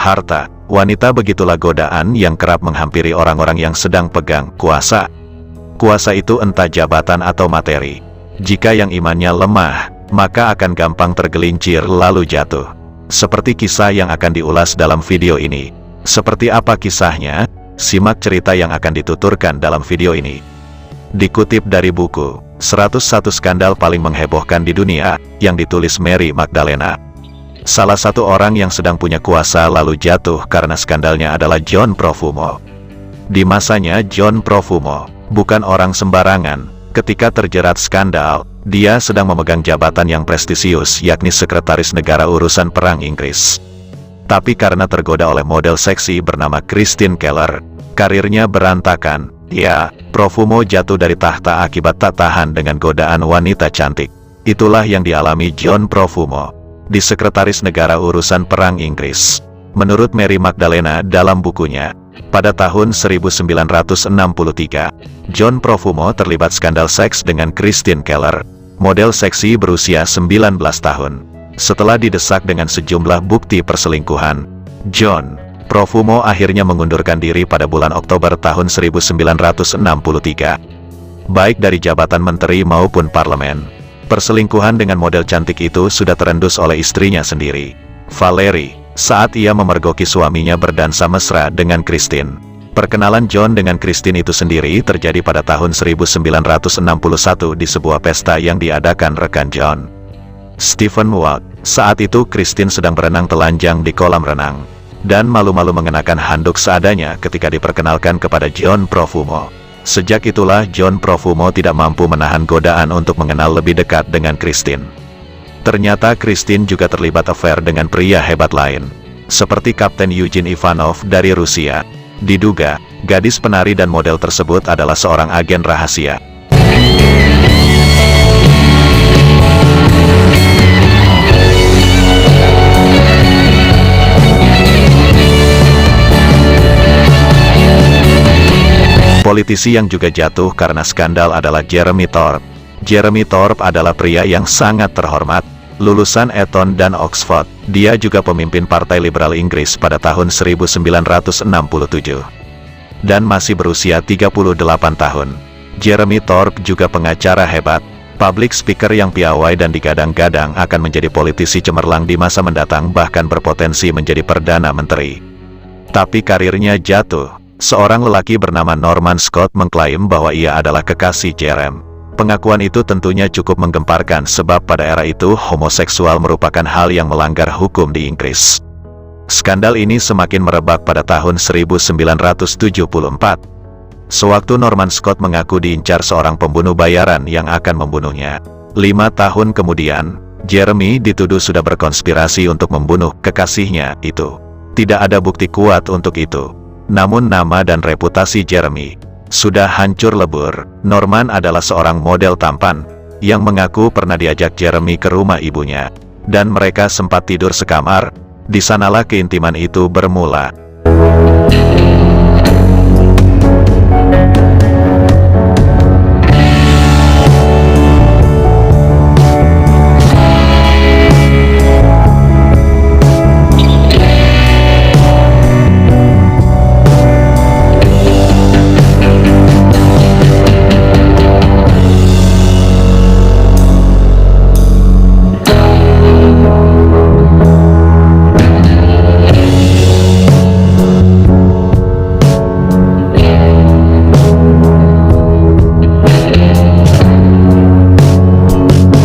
harta, wanita begitulah godaan yang kerap menghampiri orang-orang yang sedang pegang kuasa. Kuasa itu entah jabatan atau materi. Jika yang imannya lemah, maka akan gampang tergelincir lalu jatuh. Seperti kisah yang akan diulas dalam video ini. Seperti apa kisahnya? Simak cerita yang akan dituturkan dalam video ini. Dikutip dari buku 101 Skandal Paling Menghebohkan di Dunia, yang ditulis Mary Magdalena. Salah satu orang yang sedang punya kuasa lalu jatuh karena skandalnya adalah John Profumo. Di masanya John Profumo bukan orang sembarangan. Ketika terjerat skandal, dia sedang memegang jabatan yang prestisius, yakni Sekretaris Negara Urusan Perang Inggris. Tapi karena tergoda oleh model seksi bernama Christine Keller, karirnya berantakan. Ya, Profumo jatuh dari tahta akibat tak tahan dengan godaan wanita cantik. Itulah yang dialami John Profumo di Sekretaris Negara Urusan Perang Inggris. Menurut Mary Magdalena dalam bukunya, pada tahun 1963, John Profumo terlibat skandal seks dengan Christine Keller, model seksi berusia 19 tahun. Setelah didesak dengan sejumlah bukti perselingkuhan, John Profumo akhirnya mengundurkan diri pada bulan Oktober tahun 1963, baik dari jabatan menteri maupun parlemen. Perselingkuhan dengan model cantik itu sudah terendus oleh istrinya sendiri, Valerie, saat ia memergoki suaminya berdansa mesra dengan Christine. Perkenalan John dengan Christine itu sendiri terjadi pada tahun 1961 di sebuah pesta yang diadakan rekan John, Stephen Walt. Saat itu Christine sedang berenang telanjang di kolam renang, dan malu-malu mengenakan handuk seadanya ketika diperkenalkan kepada John Profumo. Sejak itulah John Profumo tidak mampu menahan godaan untuk mengenal lebih dekat dengan Christine. Ternyata Christine juga terlibat affair dengan pria hebat lain, seperti Kapten Eugene Ivanov dari Rusia. Diduga, gadis penari dan model tersebut adalah seorang agen rahasia. Politisi yang juga jatuh karena skandal adalah Jeremy Thorpe. Jeremy Thorpe adalah pria yang sangat terhormat, lulusan Eton dan Oxford. Dia juga pemimpin Partai Liberal Inggris pada tahun 1967. Dan masih berusia 38 tahun. Jeremy Thorpe juga pengacara hebat, public speaker yang piawai dan digadang-gadang akan menjadi politisi cemerlang di masa mendatang, bahkan berpotensi menjadi Perdana Menteri. Tapi karirnya jatuh. Seorang lelaki bernama Norman Scott mengklaim bahwa ia adalah kekasih Jeremy. Pengakuan itu tentunya cukup menggemparkan sebab pada era itu homoseksual merupakan hal yang melanggar hukum di Inggris. Skandal ini semakin merebak pada tahun 1974. Sewaktu Norman Scott mengaku diincar seorang pembunuh bayaran yang akan membunuhnya. 5 tahun kemudian, Jeremy dituduh sudah berkonspirasi untuk membunuh kekasihnya itu. Tidak ada bukti kuat untuk itu. Namun nama dan reputasi Jeremy sudah hancur lebur. Norman adalah seorang model tampan yang mengaku pernah diajak Jeremy ke rumah ibunya, dan mereka sempat tidur sekamar. Di sanalah keintiman itu bermula.